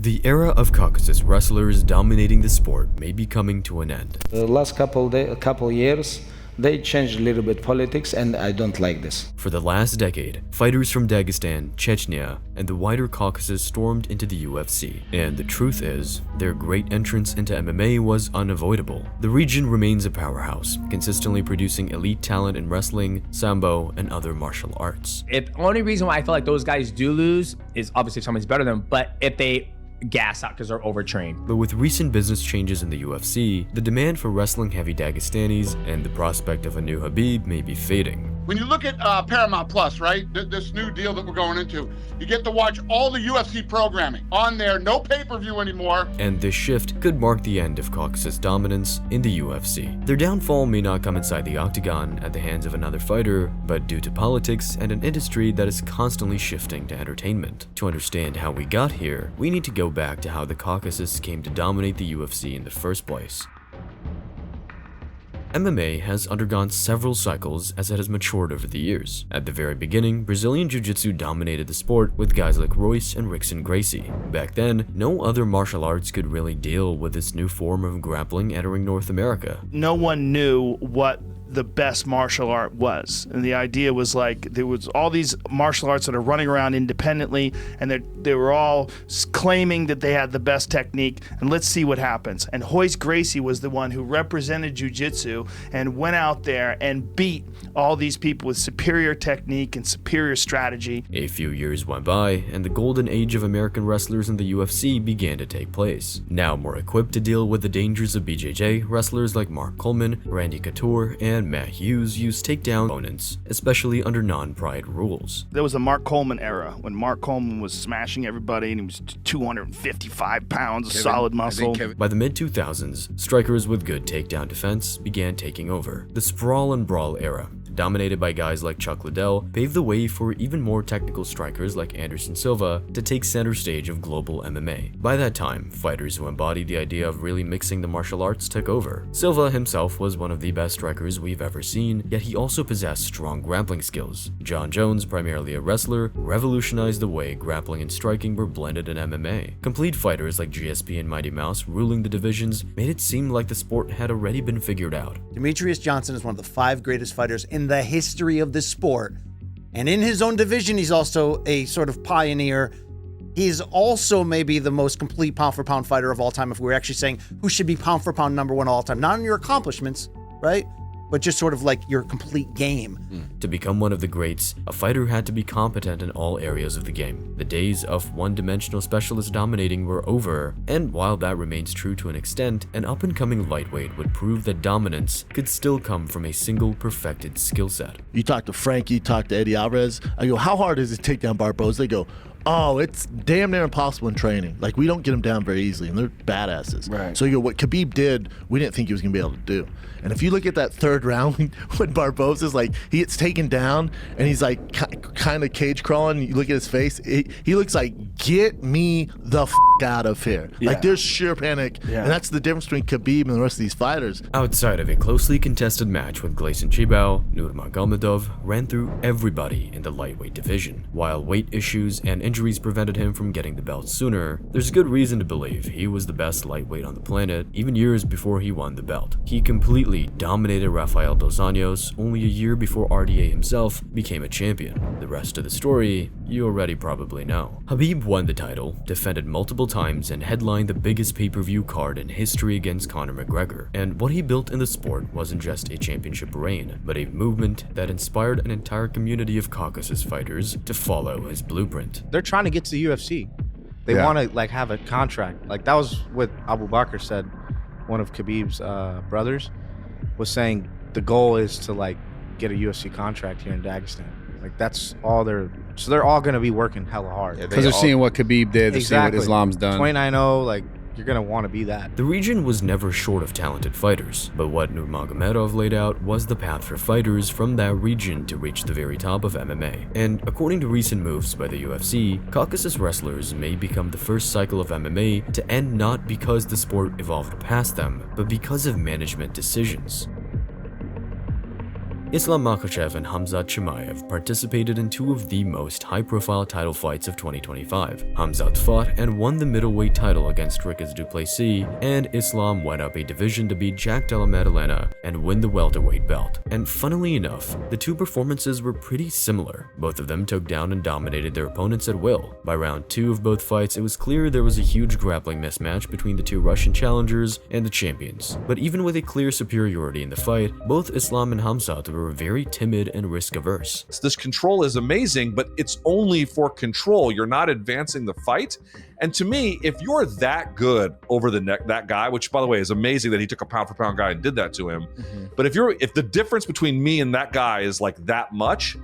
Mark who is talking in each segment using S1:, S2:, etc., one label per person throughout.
S1: The era of Caucasus wrestlers dominating the sport may be coming to an end.
S2: The last couple years, they changed a little bit politics, and I don't like this.
S1: For the last decade, fighters from Dagestan, Chechnya, and the wider Caucasus stormed into the UFC. And the truth is, their great entrance into MMA was unavoidable. The region remains a powerhouse, consistently producing elite talent in wrestling, sambo, and other martial arts.
S3: The only reason why I feel like those guys do lose is obviously if somebody's better than them, but if they gas out because they're overtrained.
S1: But with recent business changes in the UFC, the demand for wrestling-heavy Dagestanis and the prospect of a new Khabib may be fading.
S4: When you look at Paramount Plus, right, this new deal that we're going into, you get to watch all the UFC programming on there, no pay-per-view anymore.
S1: And this shift could mark the end of Caucasus dominance in the UFC. Their downfall may not come inside the octagon at the hands of another fighter, but due to politics and an industry that is constantly shifting to entertainment. To understand how we got here, we need to go back to how the Caucasus came to dominate the UFC in the first place. MMA has undergone several cycles as it has matured over the years. At the very beginning, Brazilian Jiu-Jitsu dominated the sport with guys like Royce and Rickson Gracie. Back then, no other martial arts could really deal with this new form of grappling entering North America.
S5: No one knew what the best martial art was, and the idea was like there was all these martial arts that are running around independently, and they were all claiming that they had the best technique, and let's see what happens. And Royce Gracie was the one who represented jiu-jitsu and went out there and beat all these people with superior technique and superior strategy.
S1: A few years went by, and the golden age of American wrestlers in the UFC began to take place. Now more equipped to deal with the dangers of BJJ, wrestlers like Mark Coleman, Randy Couture, and Matt Hughes used takedown opponents, especially under non-pride rules.
S5: There was a Mark Coleman era when Mark Coleman was smashing everybody, and he was 255 pounds of solid muscle.
S1: By the mid-2000s, strikers with good takedown defense began taking over. The sprawl and brawl era, dominated by guys like Chuck Liddell, paved the way for even more technical strikers like Anderson Silva to take center stage of global MMA. By that time, fighters who embodied the idea of really mixing the martial arts took over. Silva himself was one of the best strikers we've ever seen, yet he also possessed strong grappling skills. John Jones, primarily a wrestler, revolutionized the way grappling and striking were blended in MMA. Complete fighters like GSP and Mighty Mouse ruling the divisions made it seem like the sport had already been figured out.
S6: Demetrius Johnson is one of the 5 greatest fighters in the history of this sport, and in his own division he's also a sort of pioneer. He's also maybe the most complete pound for pound fighter of all time, if we're actually saying who should be pound for pound #1 all time, not in your accomplishments, right, but just sort of like your complete game.
S1: To become one of the greats, a fighter had to be competent in all areas of the game. The days of one-dimensional specialists dominating were over, and while that remains true to an extent, an up-and-coming lightweight would prove that dominance could still come from a single perfected skill set.
S7: You talk to Frankie, you talk to Eddie Alvarez, I go, how hard is it to take down Barboza? They go, oh, it's damn near impossible in training. Like, we don't get them down very easily, and they're badasses.
S5: Right.
S7: So you go, what Khabib did, we didn't think he was going to be able to do. And if you look at that third round, when Barboza's like, he gets taken down, and he's like kind of cage crawling, you look at his face, he looks like, get me the out of here.
S5: Yeah.
S7: Like, there's sheer panic. Yeah. And that's the difference between Khabib and the rest of these fighters.
S1: Outside of a closely contested match with Gleison Tibau, Nurmagomedov ran through everybody in the lightweight division. While weight issues and injuries prevented him from getting the belt sooner, there's good reason to believe he was the best lightweight on the planet even years before he won the belt. He completely dominated Rafael dos Anjos only a year before RDA himself became a champion. The rest of the story you already probably know. Khabib won the title, defended multiple times, and headlined the biggest pay-per-view card in history against Conor McGregor. And what he built in the sport wasn't just a championship reign, but a movement that inspired an entire community of Caucasus fighters to follow his blueprint.
S8: They're trying to get to the UFC. They want to like have a contract. Like, that was what Abu Bakr said. One of Khabib's brothers was saying the goal is to like get a UFC contract here in Dagestan. Like, that's all so they're all gonna be working hella hard.
S9: Because they're seeing what Khabib did, they're seeing what Islam's done.
S8: 29-0, like, you're gonna want to be that.
S1: The region was never short of talented fighters, but what Nurmagomedov laid out was the path for fighters from that region to reach the very top of MMA. And according to recent moves by the UFC, Caucasus wrestlers may become the first cycle of MMA to end not because the sport evolved past them, but because of management decisions. Islam Makhachev and Khamzat Chimaev participated in two of the most high-profile title fights of 2025. Khamzat fought and won the middleweight title against Dricus du Plessis, and Islam went up a division to beat Jack Della Maddalena and win the welterweight belt. And funnily enough, the two performances were pretty similar. Both of them took down and dominated their opponents at will. By round 2 of both fights, it was clear there was a huge grappling mismatch between the two Russian challengers and the champions. But even with a clear superiority in the fight, both Islam and Khamzat were very timid and risk-averse.
S10: This control is amazing, but it's only for control. You're not advancing the fight. And to me, if you're that good over that guy, which by the way is amazing that he took a pound-for-pound guy and did that to him, but if the difference between me and that guy is like that much,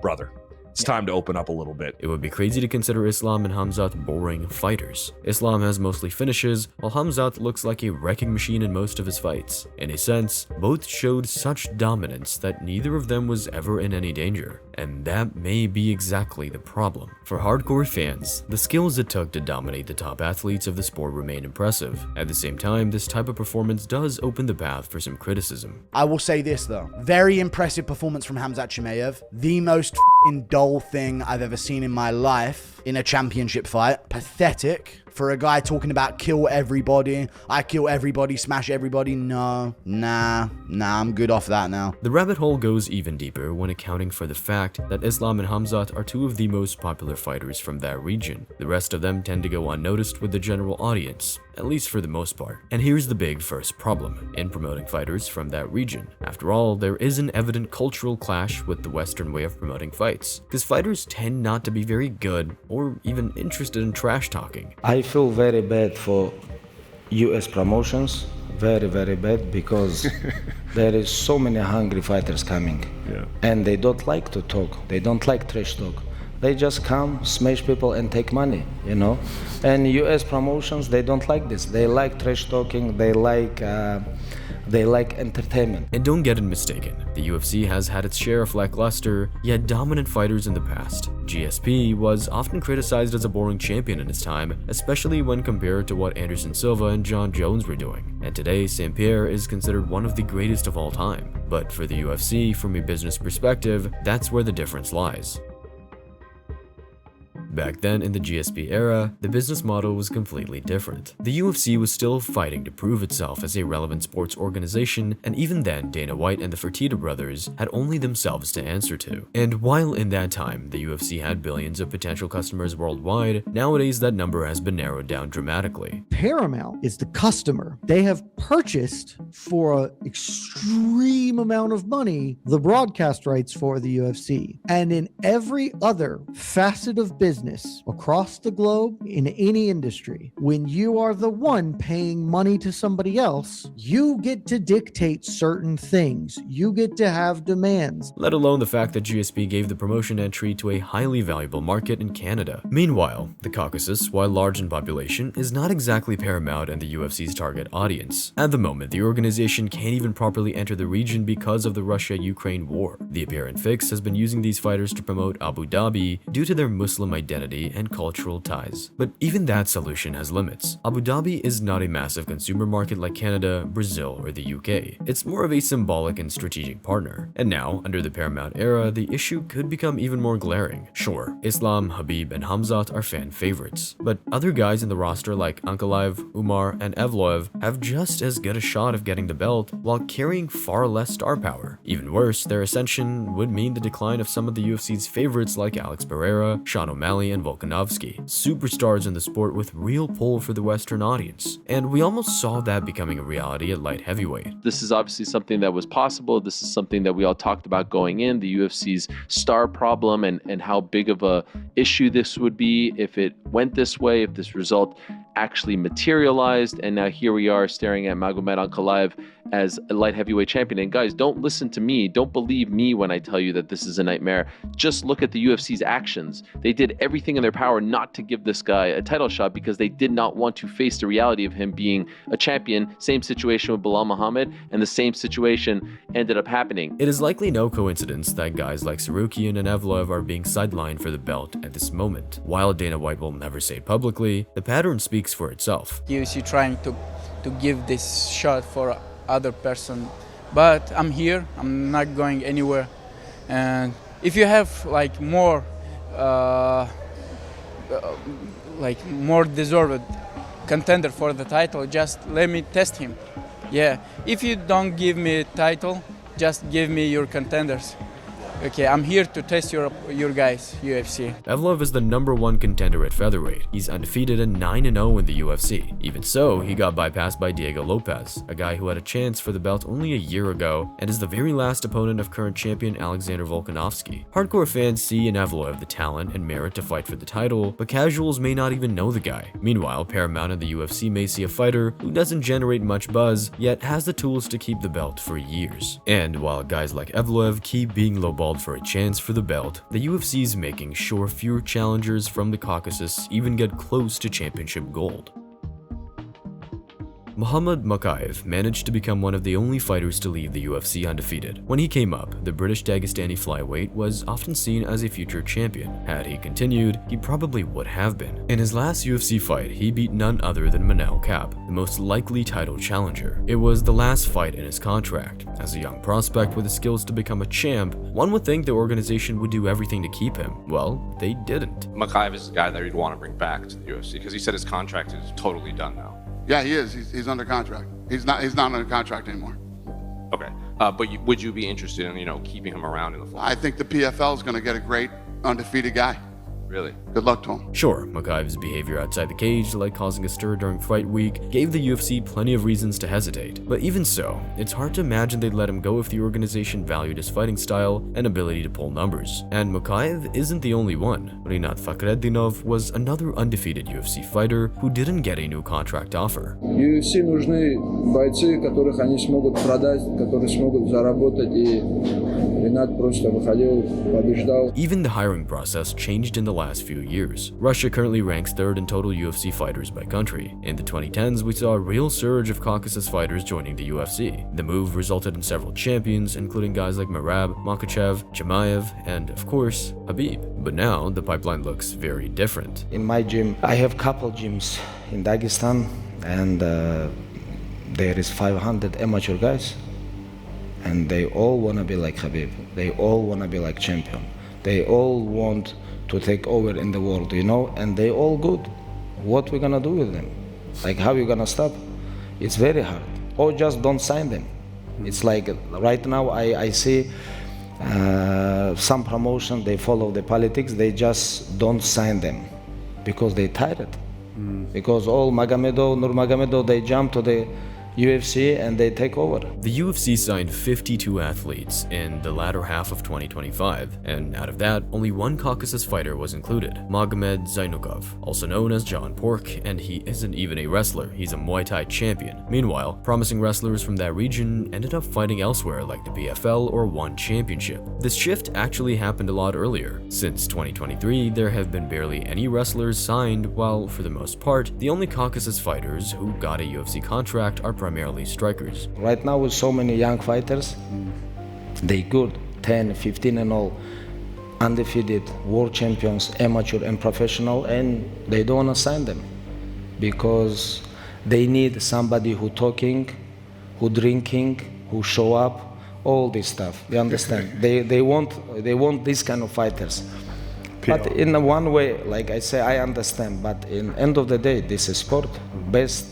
S10: brother, it's time to open up a little bit.
S1: It would be crazy to consider Islam and Khamzat boring fighters. Islam has mostly finishes, while Khamzat looks like a wrecking machine in most of his fights. In a sense, both showed such dominance that neither of them was ever in any danger. And that may be exactly the problem. For hardcore fans, the skills it took to dominate the top athletes of the sport remain impressive. At the same time, this type of performance does open the path for some criticism.
S11: I will say this though, very impressive performance from Khamzat Chimaev. The most f***ing dull thing I've ever seen in my life in a championship fight. Pathetic. For a guy talking about kill everybody, I kill everybody, smash everybody. No, nah, I'm good off that now.
S1: The rabbit hole goes even deeper when accounting for the fact that Islam and Khamzat are two of the most popular fighters from that region. The rest of them tend to go unnoticed with the general audience, at least for the most part. And here's the big first problem in promoting fighters from that region. After all, there is an evident cultural clash with the Western way of promoting fights, because fighters tend not to be very good or even interested in trash talking.
S2: I feel very bad for US promotions, very bad, because there is so many hungry fighters coming, and they don't like to talk, they don't like trash talk. They just come, smash people and take money, you know? And US promotions, they don't like this. They like trash talking, they like entertainment.
S1: And don't get it mistaken, the UFC has had its share of lackluster, yet dominant fighters in the past. GSP was often criticized as a boring champion in its time, especially when compared to what Anderson Silva and John Jones were doing. And today, St. Pierre is considered one of the greatest of all time. But for the UFC, from a business perspective, that's where the difference lies. Back then, in the GSP era, the business model was completely different. The UFC was still fighting to prove itself as a relevant sports organization, and even then, Dana White and the Fertitta brothers had only themselves to answer to. And while in that time, the UFC had billions of potential customers worldwide, nowadays that number has been narrowed down dramatically.
S12: Paramount is the customer. They have purchased for an extreme amount of money the broadcast rights for the UFC. And in every other facet of business, across the globe, in any industry, when you are the one paying money to somebody else, you get to dictate certain things. You get to have demands.
S1: Let alone the fact that GSP gave the promotion entry to a highly valuable market in Canada. Meanwhile, the Caucasus, while large in population, is not exactly Paramount and the UFC's target audience. At the moment, the organization can't even properly enter the region because of the Russia-Ukraine war. The apparent fix has been using these fighters to promote Abu Dhabi due to their Muslim identity and cultural ties. But even that solution has limits. Abu Dhabi is not a massive consumer market like Canada, Brazil, or the UK. It's more of a symbolic and strategic partner. And now, under the Paramount era, the issue could become even more glaring. Sure, Islam, Khabib, and Khamzat are fan favorites, but other guys in the roster like Ankalaev, Umar, and Evloev have just as good a shot of getting the belt while carrying far less star power. Even worse, their ascension would mean the decline of some of the UFC's favorites like Alex Pereira, Sean O'Malley, and Volkanovski, superstars in the sport with real pull for the Western audience. And we almost saw that becoming a reality at light heavyweight.
S13: This is obviously something that was possible. This is something that we all talked about going in, the UFC's star problem and how big of a issue this would be if it went this way, if this result actually materialized. And now here we are staring at Magomed Ankalaev as a light heavyweight champion. And guys, don't listen to me. Don't believe me when I tell you that this is a nightmare. Just look at the UFC's actions. They did everything in their power not to give this guy a title shot because they did not want to face the reality of him being a champion. Same situation with Bilal Muhammad, and the same situation ended up happening.
S1: It is likely no coincidence that guys like Sarukian and Evloev are being sidelined for the belt at this moment. While Dana White will never say it publicly, the pattern speaks for itself.
S14: UFC trying to give this shot for other person but I'm here. I'm not going anywhere. And if you have like more deserved contender for the title, just let me test him. Yeah, if you don't give me title, just give me your contenders. Okay, I'm here to test your guys, UFC.
S1: Evloev is the #1 contender at featherweight. He's undefeated and 9-0 in the UFC. Even so, he got bypassed by Diego Lopez, a guy who had a chance for the belt only a year ago and is the very last opponent of current champion Alexander Volkanovski. Hardcore fans see in Evloev the talent and merit to fight for the title, but casuals may not even know the guy. Meanwhile, Paramount and the UFC may see a fighter who doesn't generate much buzz, yet has the tools to keep the belt for years. And while guys like Evloev keep being lowballed for a chance for the belt, the UFC is making sure fewer challengers from the Caucasus even get close to championship gold. Muhammad Mokaev managed to become one of the only fighters to leave the UFC undefeated. When he came up, the British Dagestani flyweight was often seen as a future champion. Had he continued, he probably would have been. In his last UFC fight, he beat none other than Manel Kape, the most likely title challenger. It was the last fight in his contract. As a young prospect with the skills to become a champ, one would think the organization would do everything to keep him. Well, they didn't.
S15: Mokaev is the guy that you'd want to bring back to the UFC because he said his contract is totally done now.
S4: Yeah, he is. He's under contract. He's not under contract anymore.
S15: Okay, but would you be interested in keeping him around in the fall?
S4: I think the PFL is going to get a great undefeated guy.
S15: Really?
S4: Good luck to him.
S1: Sure, Mokaev's behavior outside the cage, like causing a stir during fight week, gave the UFC plenty of reasons to hesitate. But even so, it's hard to imagine they'd let him go if the organization valued his fighting style and ability to pull numbers. And Mokaev isn't the only one. Rinat Fakhretdinov was another undefeated UFC fighter who didn't get a new contract offer.
S16: UFC нужны бойцы, которых они смогут продать, которые смогут заработать, и Ринат просто выходил, побеждал.
S1: Even the hiring process changed in the last few years. Russia currently ranks 3rd in total UFC fighters by country. In the 2010s, we saw a real surge of Caucasus fighters joining the UFC. The move resulted in several champions, including guys like Merab, Makhachev, Chimaev, and of course, Khabib. But now, the pipeline looks very different.
S2: In my gym, I have couple gyms in Dagestan, and there is 500 amateur guys, and they all want to be like Khabib. They all want to be like champion. They all want to take over in the world, and they all good. What we gonna do with them? Like, how you gonna stop? It's very hard. Or just don't sign them. It's like right now I see some promotion, they follow the politics, they just don't sign them because they tired. Because all Nurmagomedov, they jump to the UFC and they take over.
S1: The UFC signed 52 athletes in the latter half of 2025, and out of that, only one Caucasus fighter was included, Magomed Zainukov, also known as John Pork, and he isn't even a wrestler, he's a Muay Thai champion. Meanwhile, promising wrestlers from that region ended up fighting elsewhere like the PFL or won championship. This shift actually happened a lot earlier. Since 2023, there have been barely any wrestlers signed, while for the most part, the only Caucasus fighters who got a UFC contract are primarily strikers.
S2: Right now with so many young fighters, they good, 10, 15 and all, undefeated, world champions, amateur and professional, and they don't want to sign them because they need somebody who talking, who drinking, who show up, all this stuff. You understand? they want these kind of fighters. But in one way, like I say, I understand, but in end of the day, this is sport, best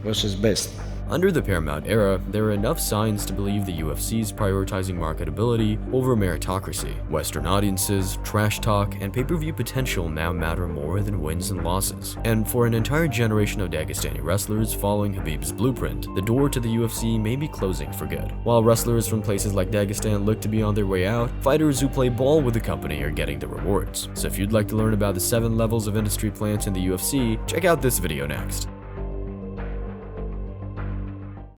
S2: versus best.
S1: Under the Paramount era, there are enough signs to believe the UFC is prioritizing marketability over meritocracy. Western audiences, trash talk, and pay-per-view potential now matter more than wins and losses. And for an entire generation of Dagestani wrestlers following Khabib's blueprint, the door to the UFC may be closing for good. While wrestlers from places like Dagestan look to be on their way out, fighters who play ball with the company are getting the rewards. So if you'd like to learn about the 7 levels of industry plants in the UFC, check out this video next.